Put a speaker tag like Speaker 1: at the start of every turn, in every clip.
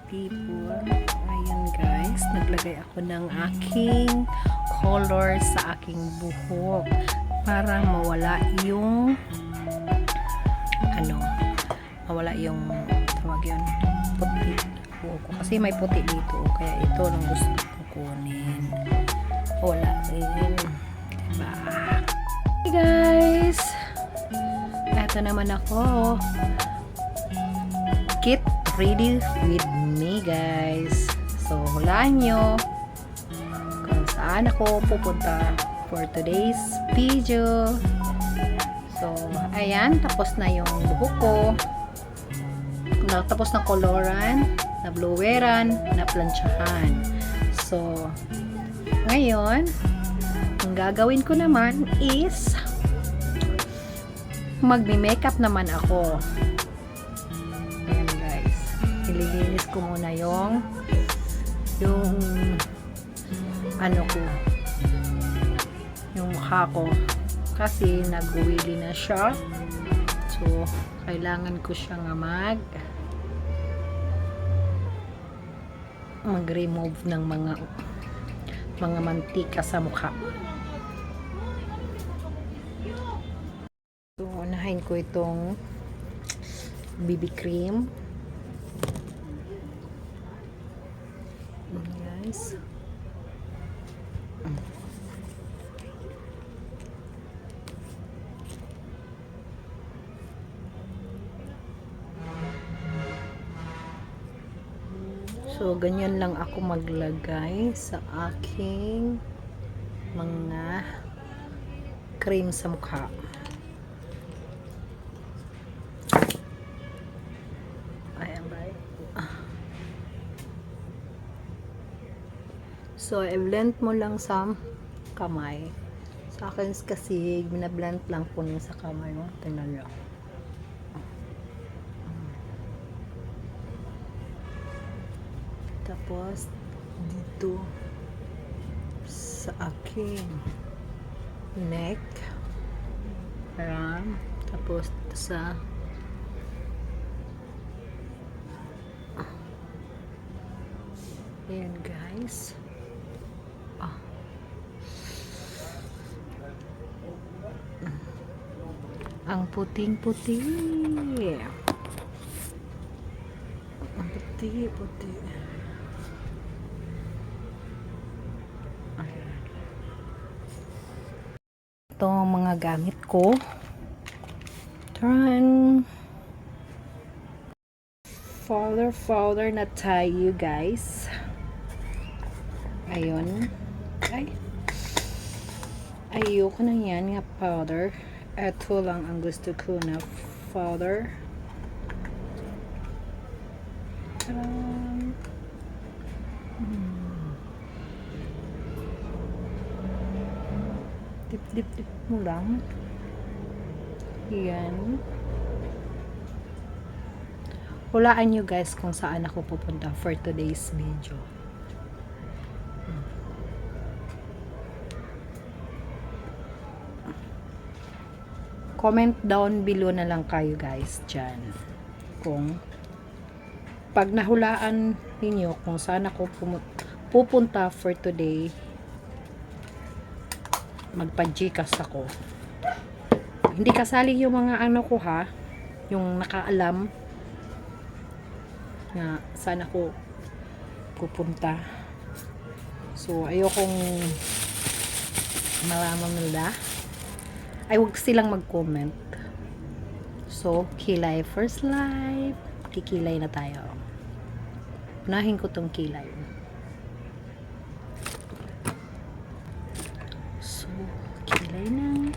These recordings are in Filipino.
Speaker 1: people. Ayan guys, naglagay ako ng aking color sa aking buhok para mawala yung mawala yung tawag yun, puti buhok ko. Kasi may puti dito, kaya ito lang gusto ko kunin. Wala rin. Diba? Hey guys! Eto naman ako. Get ready with me guys. So, hulaan nyo kung saan ako pupunta for today's video. So, ayan, tapos na yung buhok ko. Tapos na koloran, na bloweran, na plansyahan. So, ngayon, ang gagawin ko naman is magme-makeup naman ako. Ayan guys, ililinis ko muna yung ano ko, yung mukha ko kasi nag-oily na siya. So, kailangan ko siya nga mag-remove ng mga mantika sa mukha. So, unahin ko itong BB cream. Guys. So, ganyan lang ako maglagay sa aking mga cream sa mukha. Ayan ba? So, i-blend mo lang sa kamay. Sa akin kasi, binablend lang po niya sa kamay mo. Tingnan nyo. Tapos, dito sa aking neck. Ayan. Tapos, sa ayan guys. Ang puting-puti. Ang puti-puti. Ito ang mga gamit ko. Turn. Folder na tayo guys. Ayun. Ay. Ayoko na yan nga powder. Ito lang ang gusto ko na powder. Dip mo lang. Yan. Hulaan nyo guys kung saan ako pupunta for today's video. Comment down below na lang kayo guys dyan. Kung pag nahulaan ninyo kung saan ako pupunta for today, magpa-Gcash ako. Hindi kasali yung mga ano ko ha, yung nakaalam na saan ako pupunta. So, ayokong malaman nila. Ay, huwag silang mag-comment. So, kilay first life. Kikilay na tayo. Unahin ko tong kilay. So, kilay na.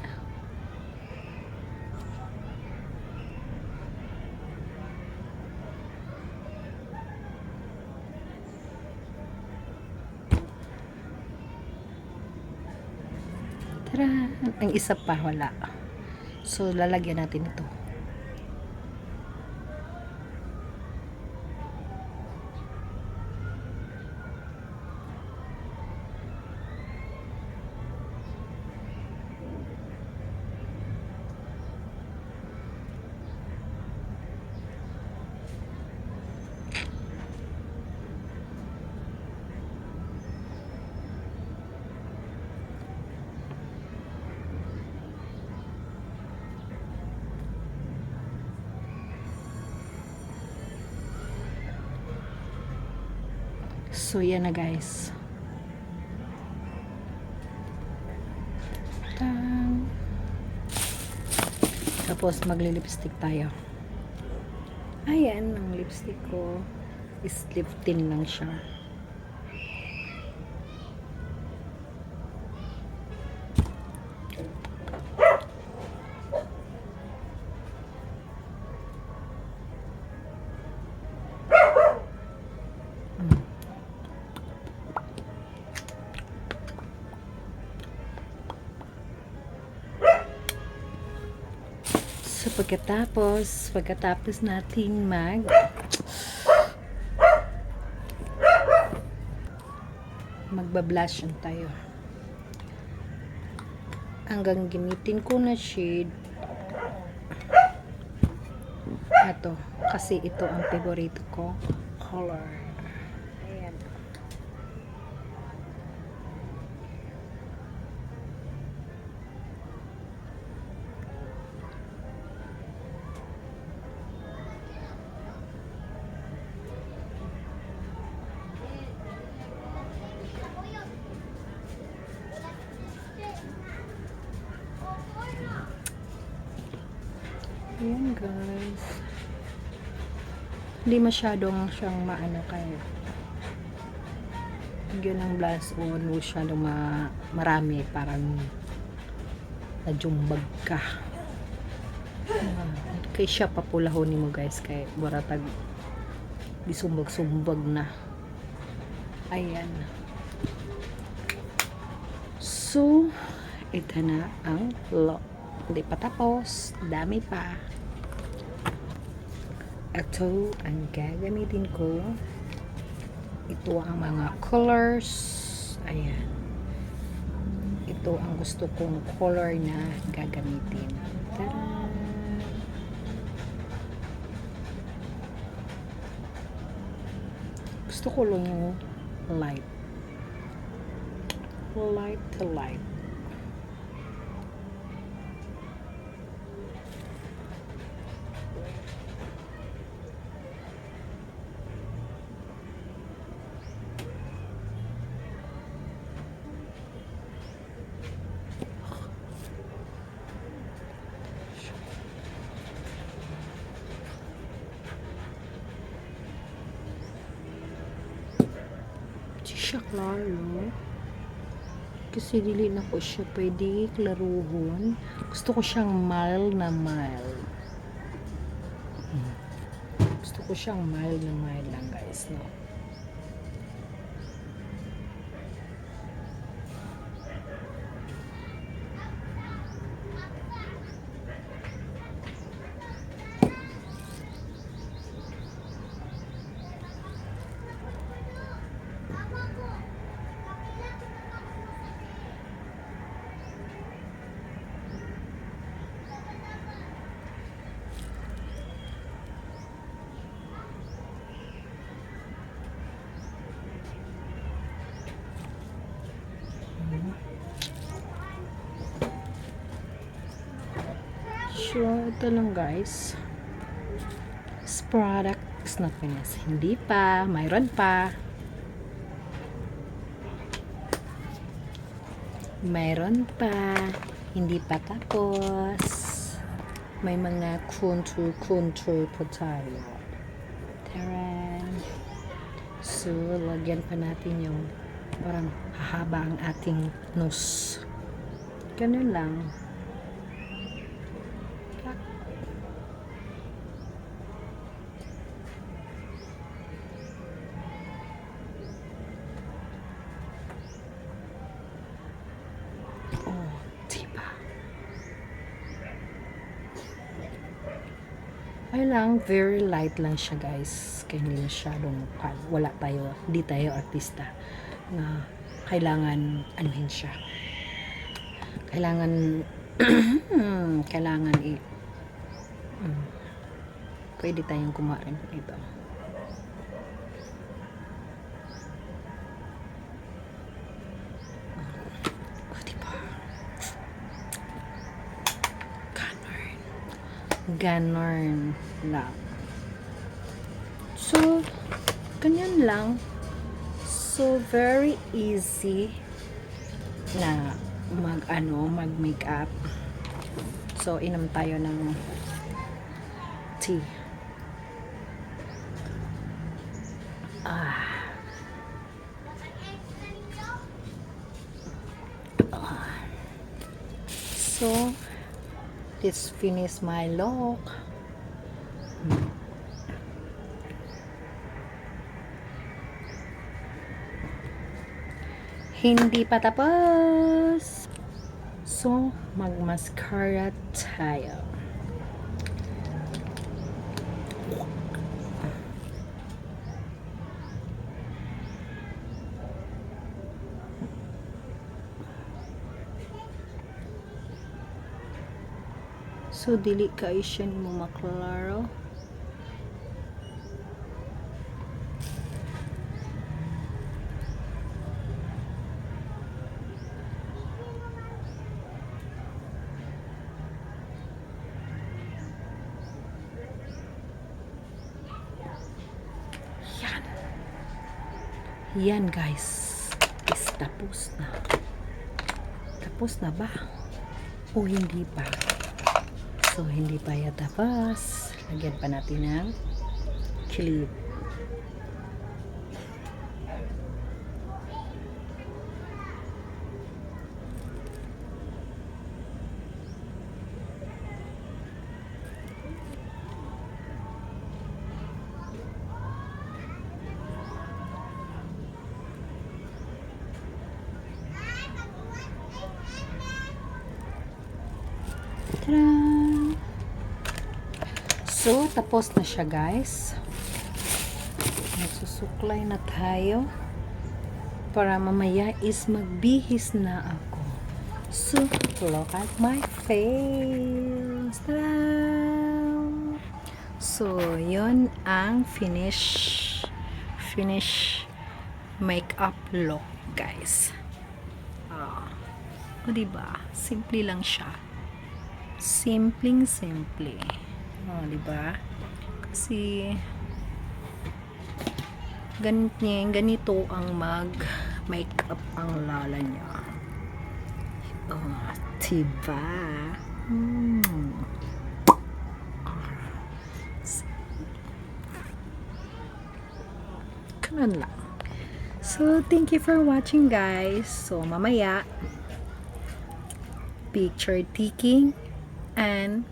Speaker 1: Tara! Ang isa pa, wala. So, lalagyan natin ito. So, yan na guys. Tang. Tapos, magli-lipstick tayo. Ayan, ang lipstick ko is lip tint lang siya. So, pagkatapos natin magbablush tayo. Hanggang gamitin ko na shade ito. Kasi ito ang favorito ko color. Ayan. Ayan guys. Hindi masyadong siyang maano kayo. Yun ang blush on. Huwag masyadong marami. Parang najumbag ka. Kaya siya papulahon mo guys. Kaya baratag disumbag-sumbag na. Ayan. So, ito na ang look. Hindi pa tapos. Dami pa. Ito ang gagamitin ko. Ito ang mga colors. Ayan. Ito ang gusto kong color na gagamitin. Tada! Gusto ko lang yung light. Light to light. Siya klaro kasi dili na ko siya pwede klaruhon. Gusto ko siyang mild na mild. Gusto ko siyang mild na mild lang guys, no? So, ito lang guys. This product is not finished. Hindi pa. Mayroon pa. Mayroon pa. Hindi pa tapos. May mga contour pa tayo. Taran. So, lagyan pa natin yung parang hahaba ang ating nose. Ganun lang. Ay lang, very light lang siya guys. Kaya hindi masyadong hindi tayo artista na kailangan anuhin siya. Kailangan pwede tayong kumain ito. Ganon lang. So, ganyan lang. So very easy na mag makeup. So inom tayo ng tea. So let's finish my look. Hindi pa tapos. So mag-mascara tayo. So dili kay siya nimo maklaro. Yan guys, is tapos na. Tapos na ba? O hindi pa? So hindi pa yan tapos. Lagyan pa natin ng clip. Tadaan! So, tapos na siya guys. Magsusuklay na tayo para mamaya is magbihis na ako. So, look at my face. Tadaan! So, yun ang finish makeup look guys. O diba? Simple lang siya. Simple. O diba? Kasi ganito ang mag-makeup ang lala niya. O, diba? Kanan lang. So, thank you for watching guys. So, mamaya picture taking and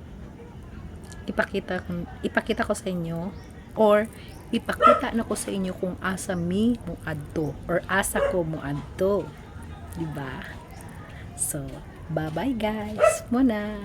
Speaker 1: ipakita ko sa inyo or ipakita na ko sa inyo kung asa mi mo adto or asa ko mo adto, diba? So bye bye guys muna.